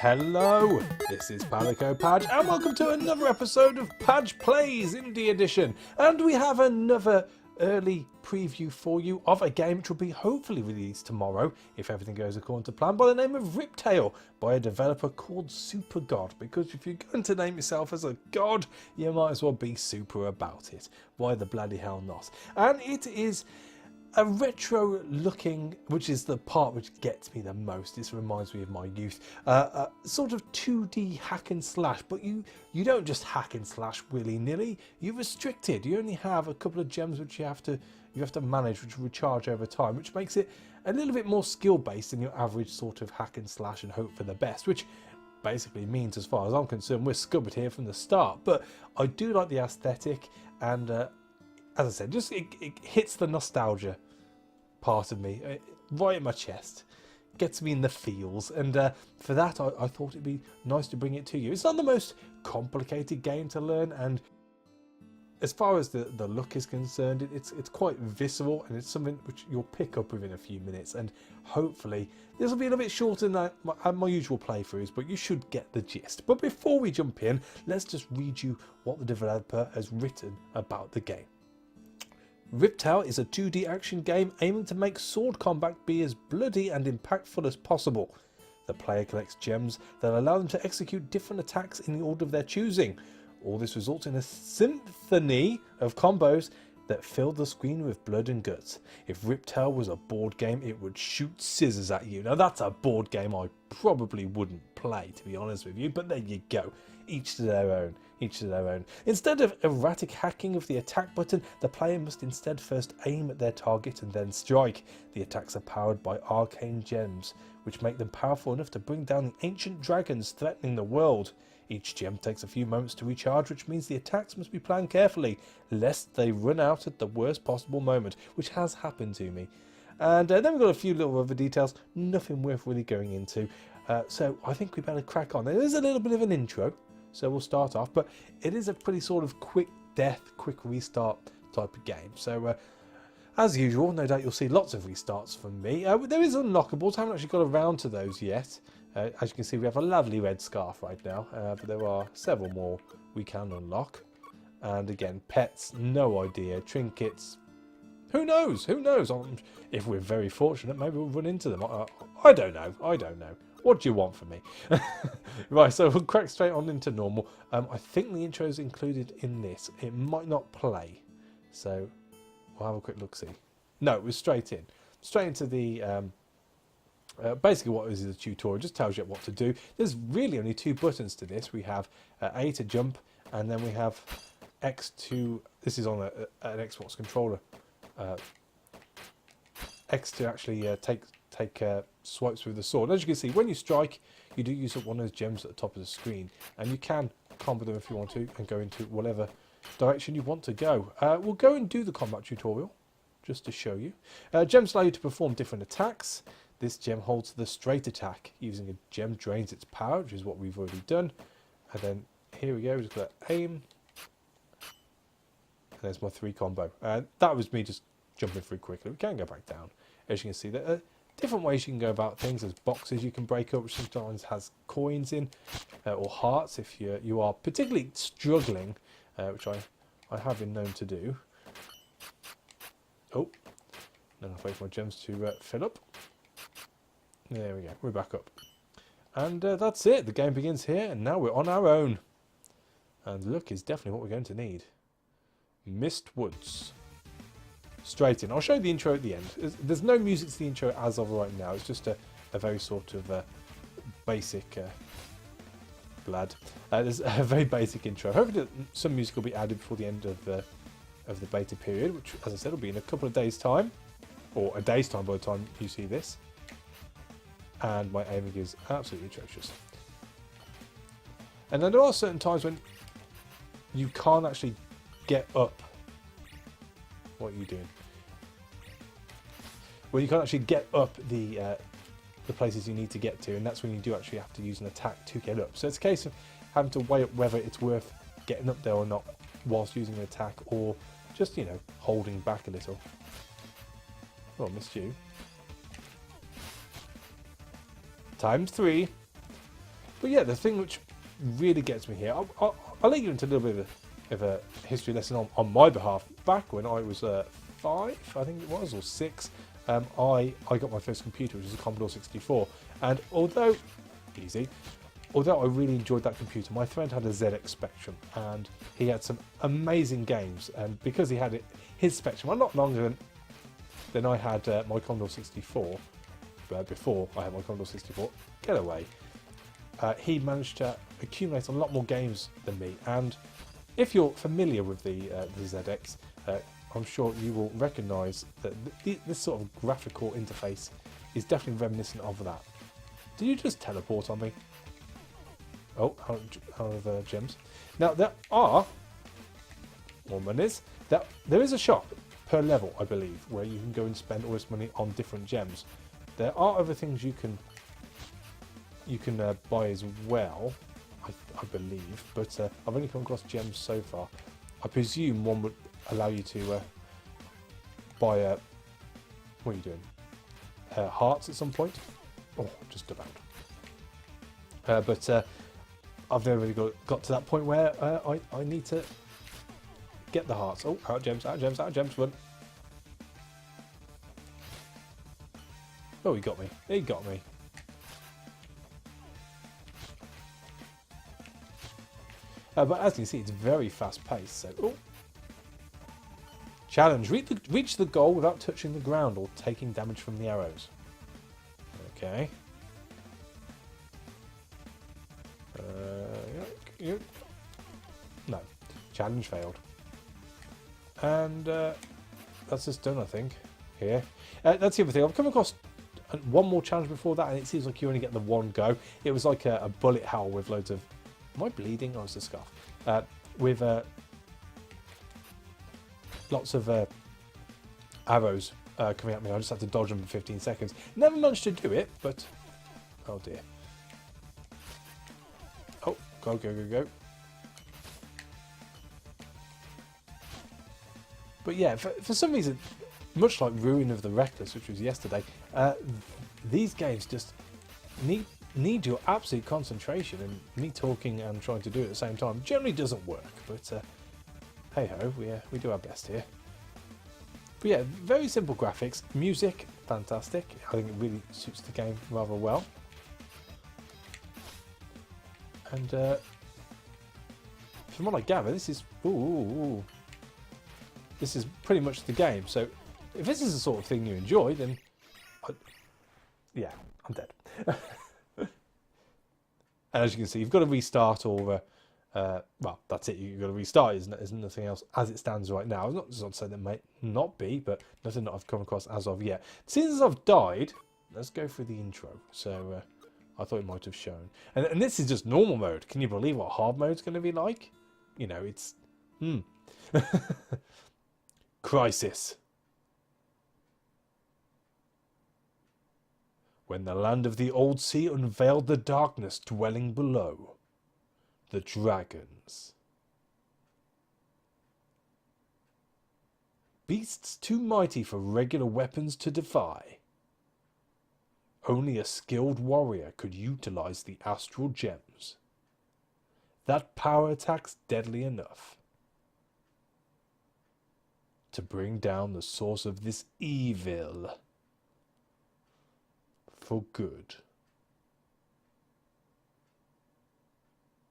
Hello, this is Padge, and welcome to another episode of Padge Plays Indie Edition. And we have another early preview for you of a game which will be hopefully released tomorrow, if everything goes according to plan, by the name of Riptale, by a developer called Super God. Because if you're going to name yourself as a god, you might as well be super about it. Why the bloody hell not? And it is a retro looking, which is the part which gets me the most. This reminds me of my youth. Sort of 2D hack and slash, but you don't just hack and slash willy-nilly. You're restricted. You only have a couple of gems which you have to manage, which recharge over time, which makes it a little bit more skill based than your average sort of hack and slash and hope for the best, which basically means, as far as I'm concerned, we're scuppered here from the start. But I do like the aesthetic, and as I said, just it hits the nostalgia part of me right in my chest, gets me in the feels, and for that I thought it'd be nice to bring it to you. It's not the most complicated game to learn, and as far as the look is concerned, it's quite visceral, and it's something which you'll pick up within a few minutes, and hopefully this will be a little bit shorter than my usual playthroughs, but you should get the gist. But before we jump in, let's just read you what the developer has written about the game. Riptale is a 2D action game aiming to make sword combat be as bloody and impactful as possible. The player collects gems that allow them to execute different attacks in the order of their choosing. All this results in a symphony of combos that fill the screen with blood and guts. If Riptale was a board game, it would shoot scissors at you. Now that's a board game I probably wouldn't play, to be honest with you, but there you go. Each to their own. Each to their own. Instead of erratic hacking of the attack button, the player must instead first aim at their target and then strike. The attacks are powered by arcane gems, which make them powerful enough to bring down the ancient dragons threatening the world. Each gem takes a few moments to recharge, which means the attacks must be planned carefully, lest they run out at the worst possible moment, which has happened to me. And then we've got a few little other details, nothing worth really going into. So I think we better crack on. There is a little bit of an intro, so we'll start off, but it is a pretty sort of quick death, quick restart type of game. So as usual, no doubt you'll see lots of restarts from me. There is unlockables, I haven't actually got around to those yet. As you can see, we have a lovely red scarf right now, but there are several more we can unlock. And again, pets, no idea. Trinkets, who knows? Who knows? If we're very fortunate, maybe we'll run into them. I don't know. I don't know. What do you want from me? Right, so we'll crack straight on into normal. I think the intro is included in this. It might not play, so we'll have a quick look-see. No, it was straight in. Straight into the... basically what is a tutorial, just tells you what to do. There's really only two buttons to this. We have A to jump, and then we have X to... This is on an Xbox controller. X to actually take swipes with the sword. As you can see, when you strike, you do use up one of those gems at the top of the screen, and you can combo them if you want to and go into whatever direction you want to go. We'll go and do the combat tutorial just to show you. Gems allow you to perform different attacks. This gem holds the straight attack. Using a gem drains its power, which is what we've already done. And then here we go, just got aim. And there's my 3 combo. That was me just jumping through quickly. We can go back down. As you can see, there are different ways you can go about things. There's boxes you can break up, which sometimes has coins in, or hearts if you are particularly struggling, which I have been known to do. Oh, then I'll wait for my gems to fill up. There we go, we're back up. And that's it, the game begins here, and now we're on our own. And luck is definitely what we're going to need. Mist Woods. Straight in. I'll show you the intro at the end. There's no music to the intro as of right now. It's just a very sort of basic there's a very basic intro. Hopefully some music will be added before the end of the beta period, which, as I said, will be in a couple of days' time, or a day's time by the time you see this. And my aiming is absolutely atrocious. And then there are certain times when you can't actually get up. What are you doing? Well, you can't actually get up the places you need to get to, and that's when you do actually have to use an attack to get up. So it's a case of having to weigh up whether it's worth getting up there or not whilst using an attack, or just, you know, holding back a little. Oh, I missed you. Times 3. But yeah, the thing which really gets me here, I'll let you into a little bit of a history lesson on my behalf. Back when I was 5, I think it was, or 6, I got my first computer, which was a Commodore 64. And although I really enjoyed that computer, my friend had a ZX Spectrum, and he had some amazing games. And because he had his Spectrum a lot longer than I had my Commodore 64, before I had my Commodore 64, get away. He managed to accumulate a lot more games than me. And if you're familiar with the ZX, I'm sure you will recognise that this sort of graphical interface is definitely reminiscent of that. Did you just teleport on me? Oh, out of gems. Now there are more monies. There is a shop per level, I believe, where you can go and spend all this money on different gems. There are other things you can buy as well, I believe, but I've only come across gems so far. I presume one would allow you to buy what are you doing? Hearts at some point. Oh, just about. But I've never really got to that point where I need to get the hearts. Oh, out of gems, out of gems, out of gems, run. Oh, he got me. He got me. But as you can see, it's very fast paced. So, oh. Challenge: reach the goal without touching the ground or taking damage from the arrows. Okay. No. Challenge failed. And that's just done, I think. Here. That's the other thing. I've come across one more challenge before that, and it seems like you only get the one go. It was like a bullet hell with loads of... Am I bleeding? Oh, it's a scarf. With lots of arrows coming at me. I just had to dodge them for 15 seconds. Never managed to do it, but... Oh, dear. Oh, go, go, go, go. But yeah, for some reason, much like Ruin of the Reckless, which was yesterday, these games just need your absolute concentration, and me talking and trying to do it at the same time generally doesn't work, but hey ho, we do our best here. But yeah, very simple graphics, music fantastic. I think it really suits the game rather well, and from what I gather, this is this is pretty much the game. So if this is the sort of thing you enjoy, then yeah, I'm dead. And as you can see, you've got to restart, or well, that's it. You've got to restart. There's nothing else as it stands right now. It's not to say that might not be, but nothing that I've come across as of yet. Since I've died, let's go through the intro. So I thought it might have shown, and this is just normal mode. Can you believe what hard mode's going to be like? You know, it's Crisis. When the land of the old sea unveiled the darkness dwelling below, the dragons. Beasts too mighty for regular weapons to defy. Only a skilled warrior could utilize the astral gems. That power attack's deadly enough to bring down the source of this evil for good.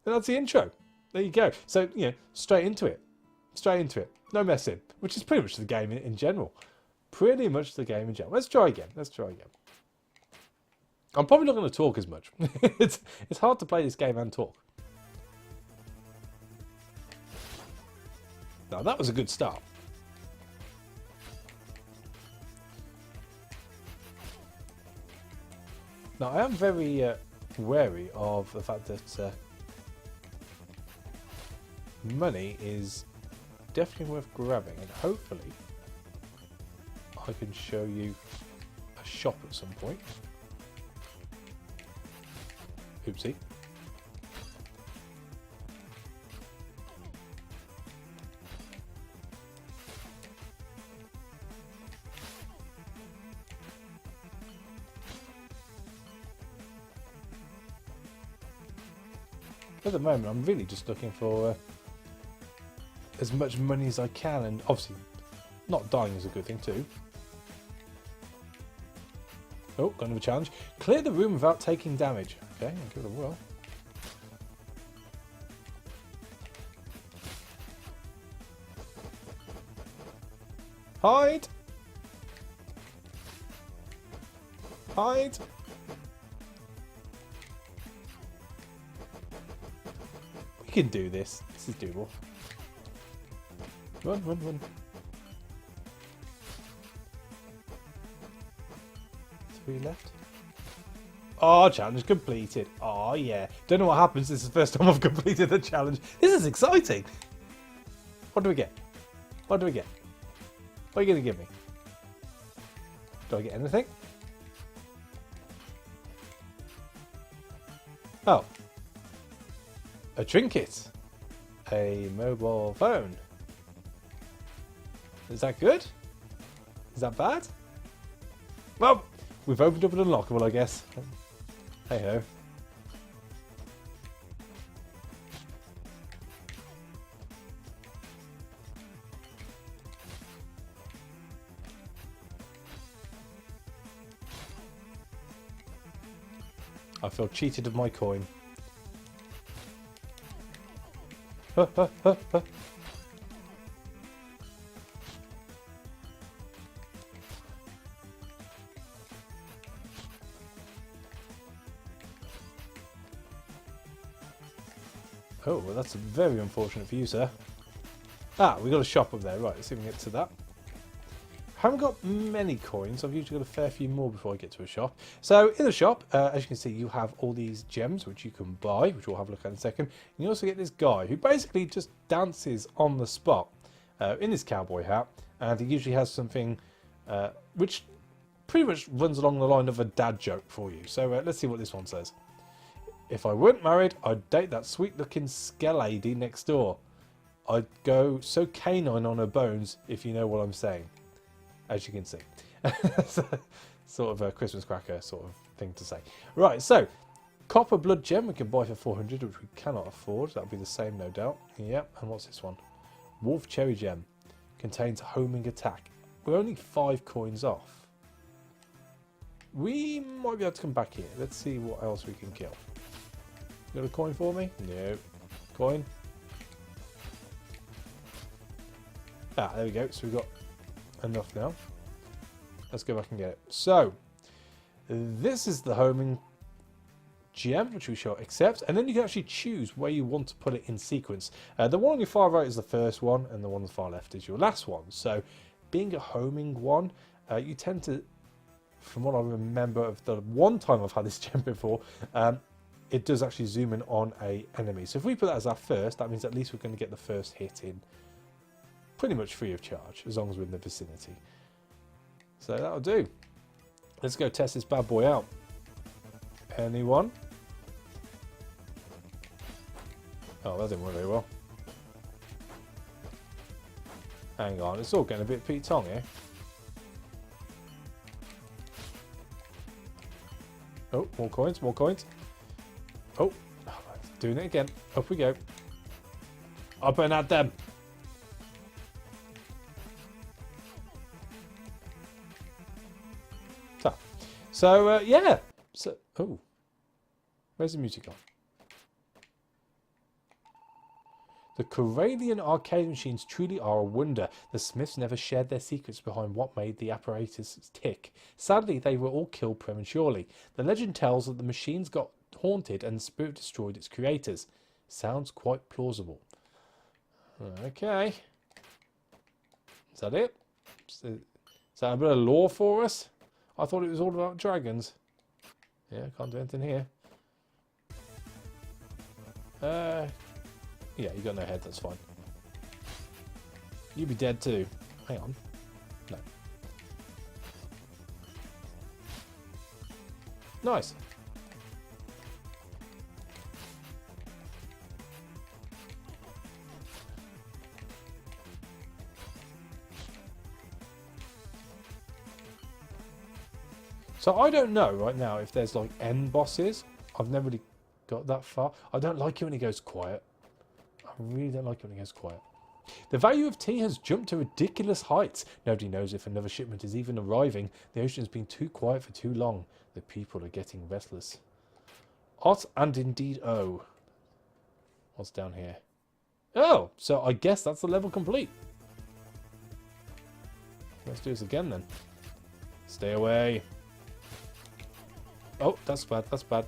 And that's the intro. There you go. So, you know, straight into it. Straight into it. No messing. Which is pretty much the game in general. Pretty much the game in general. Let's try again. Let's try again. I'm probably not going to talk as much. It's hard to play this game and talk. Now, that was a good start. Now, I am very wary of the fact that money is definitely worth grabbing, and hopefully I can show you a shop at some point. Oopsie. At the moment, I'm really just looking for as much money as I can, and obviously not dying is a good thing too. Oh, got another challenge. Clear the room without taking damage. Okay, I'll give it a whirl. Hide! Hide! We can do this. This is doable. Run, run, run. 3 left. Oh, challenge completed. Oh, yeah. Don't know what happens. This is the first time I've completed the challenge. This is exciting. What do we get? What do we get? What are you going to give me? Do I get anything? Oh. A trinket. A mobile phone. Is that good? Is that bad? Well, we've opened up an unlockable, I guess. Hey ho. I feel cheated of my coin. Oh, well, that's very unfortunate for you, sir. Ah, we got a shop up there. Right, let's see if we can get to that. Haven't got many coins. I've usually got a fair few more before I get to a shop. So in the shop, as you can see, you have all these gems which you can buy, which we'll have a look at in a second. And you also get this guy who basically just dances on the spot in his cowboy hat, and he usually has something which pretty much runs along the line of a dad joke for you. So let's see what this one says. If I weren't married, I'd date that sweet-looking skell lady next door. I'd go so canine on her bones, if you know what I'm saying. As you can see. Sort of a Christmas cracker sort of thing to say. Right, so copper blood gem we can buy for 400, which we cannot afford. That'll be the same, no doubt. Yep, and what's this one? Wolf cherry gem. Contains homing attack. We're only 5 coins off. We might be able to come back here. Let's see what else we can kill. You got a coin for me? No. Coin? Ah, there we go. So we've got enough now. Let's go back and get it. So this is the homing gem, which we shall accept, and then you can actually choose where you want to put it in sequence. The one on your far right is the first one, and the one on the far left is your last one. So being a homing one, you tend to, from what I remember of the one time I've had this gem before, it does actually zoom in on a enemy. So if we put that as our first, that means at least we're going to get the first hit in pretty much free of charge, as long as we're in the vicinity. So that'll do. Let's go test this bad boy out. Anyone? Oh, that didn't work very well. Hang on, it's all getting a bit Pete Tong here. Oh, more coins, more coins. Oh, doing it again. Up we go. Up and at them. So, yeah. So, oh, where's the music on? The Corellian arcade machines truly are a wonder. The Smiths never shared their secrets behind what made the apparatus tick. Sadly, they were all killed prematurely. The legend tells that the machines got haunted and the spirit destroyed its creators. Sounds quite plausible. Okay. Is that it? Is that a bit of lore for us? I thought it was all about dragons. Yeah, can't do anything here. Yeah, you got no head, that's fine. You'd be dead too. Hang on. No. Nice. So I don't know right now if there's like end bosses. I've never really got that far. I don't like it when he goes quiet. I really don't like it when he goes quiet. The value of tea has jumped to ridiculous heights. Nobody knows if another shipment is even arriving. The ocean's been too quiet for too long. The people are getting restless. Ot and indeed O. What's down here? Oh, so I guess that's the level complete. Let's do this again then. Stay away. Oh, that's bad, that's bad.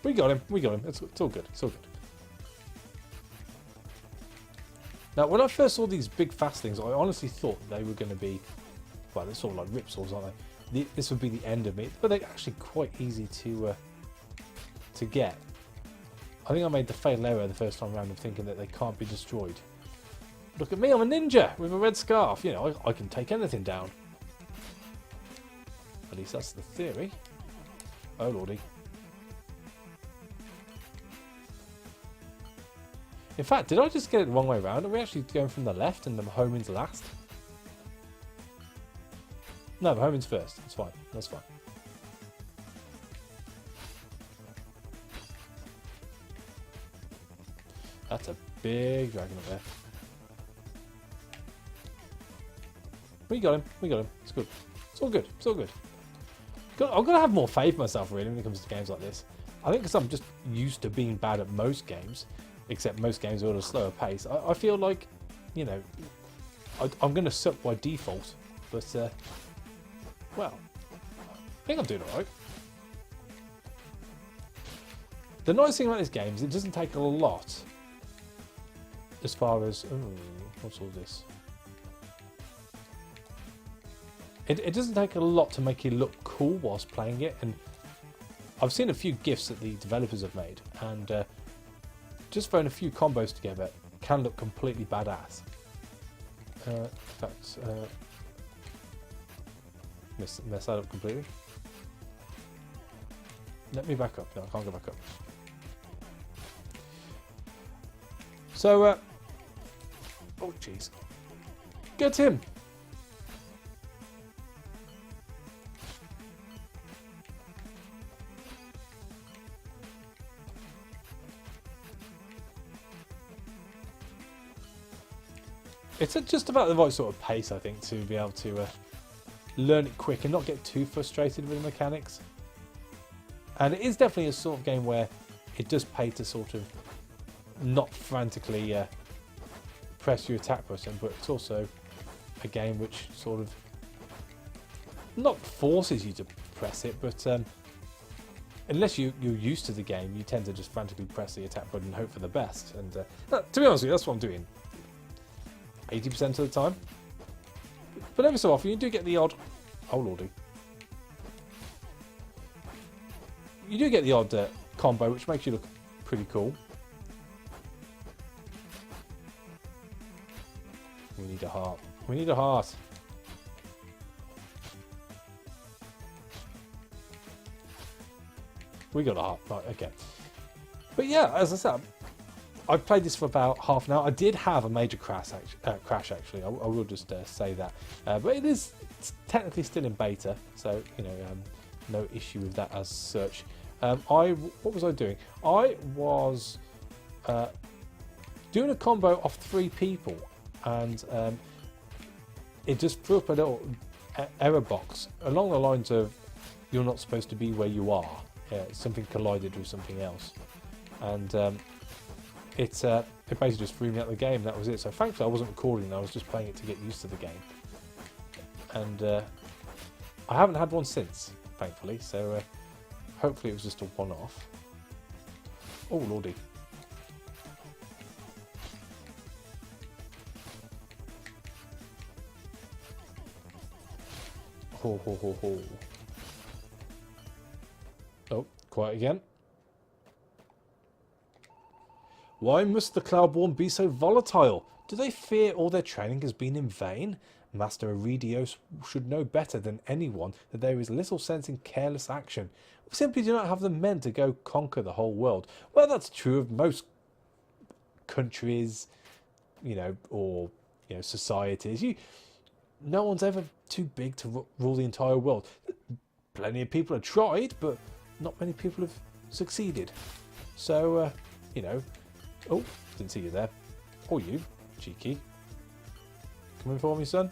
We got him, we got him. It's all good, it's all good. Now, when I first saw these big fast things, I honestly thought they were going to be, well, they're sort of like ripsaws, aren't they? This would be the end of me, but they're actually quite easy to get. I think I made the fatal error the first time around of thinking that they can't be destroyed. Look at me, I'm a ninja with a red scarf. You know, I can take anything down. At least that's the theory. Oh, lordy. In fact, did I just get it the wrong way around? Are we actually going from the left and the homing's last? No, the homing's first. That's fine. That's fine. That's a big dragon up there. We got him. We got him. It's good. It's all good. It's all good. I've got to have more faith in myself, really, when it comes to games like this. I think because I'm just used to being bad at most games, except most games are at a slower pace. I feel like, you know, I'm going to suck by default. But, well, I think I'm doing alright. The nice thing about this game is it doesn't take a lot as far as... Oh, what's all this? It doesn't take a lot to make you look cool whilst playing it, and I've seen a few GIFs that the developers have made, and just throwing a few combos together can look completely badass. In fact, mess that up completely. Let me back up. No, I can't go back up. So, oh jeez, get him! It's just about the right sort of pace, I think, to be able to learn it quick and not get too frustrated with the mechanics. And it is definitely a sort of game where it does pay to sort of not frantically press your attack button, but it's also a game which sort of not forces you to press it, but unless you're used to the game, you tend to just frantically press the attack button and hope for the best. And to be honest with you, that's what I'm doing 80% of the time. But every so often you do get the odd... Oh lordy. You do get the odd combo which makes you look pretty cool. We need a heart. We need a heart. We got a heart. Right, okay. But yeah, as I said, I've played this for about half an hour. I did have a major crash actually. I will just say that. But it's technically still in beta, so you know, no issue with that as such. What was I doing? I was doing a combo of 3 people, and it just threw up a little error box along the lines of "You're not supposed to be where you are." Something collided with something else, and it basically just threw me out of the game. That was it. So thankfully I wasn't recording. I was just playing it to get used to the game, and I haven't had one since, thankfully. So hopefully it was just a one-off. Oh lordy. Ho ho ho ho. Oh, quiet again. Why must the Cloudborn be so volatile? Do they fear all their training has been in vain? Master Iridios should know better than anyone that there is little sense in careless action. We simply do not have the men to go conquer the whole world. Well, that's true of most countries, you know, or, you know, societies. no one's ever too big to rule the entire world. Plenty of people have tried, but not many people have succeeded. So, you know... Oh, didn't see you there. Or you, cheeky. Coming for me, son?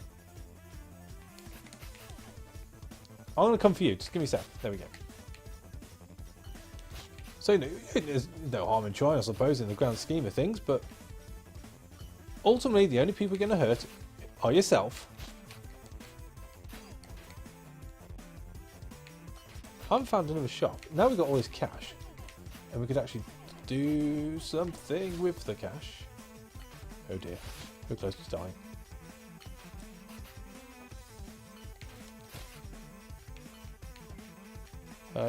I'm going to come for you. Just give me a sec. There we go. So, there's no harm in trying, I suppose, in the grand scheme of things, but ultimately, the only people you're going to hurt are yourself. I haven't found another shop. Now we've got all this cash, and we could actually do something with the cash. Oh dear, we're close to dying.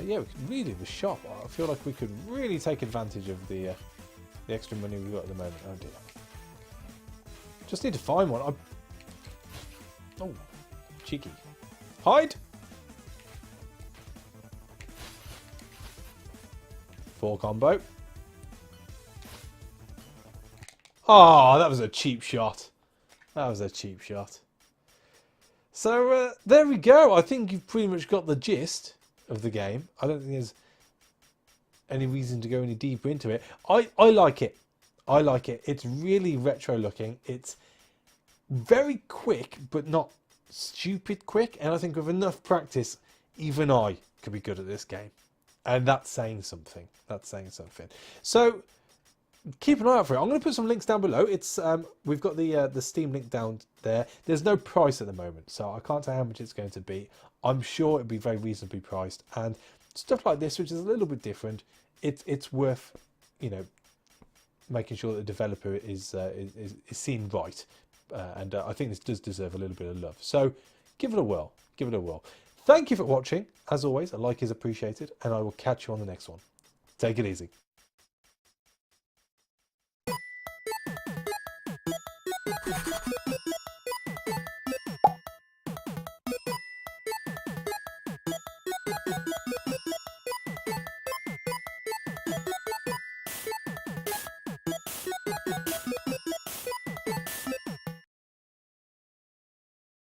Yeah, we could really do the shop. I feel like we could really take advantage of the extra money we've got at the moment. Oh dear. Just need to find one. Oh, cheeky. Hide! 4 combo. Oh, that was a cheap shot. That was a cheap shot. So, there we go. I think you've pretty much got the gist of the game. I don't think there's any reason to go any deeper into it. I like it. I like it. It's really retro looking. It's very quick, but not stupid quick. And I think with enough practice, even I could be good at this game. And that's saying something. That's saying something. So keep an eye out for it. I'm going to put some links down below. It's we've got the Steam link down there. There's no price at the moment, so I can't tell how much it's going to be. I'm sure it'll be very reasonably priced. And stuff like this, which is a little bit different, it's worth, you know, making sure that the developer is seen right. And I think this does deserve a little bit of love. So give it a whirl. Give it a whirl. Thank you for watching. As always, a like is appreciated, and I will catch you on the next one. Take it easy.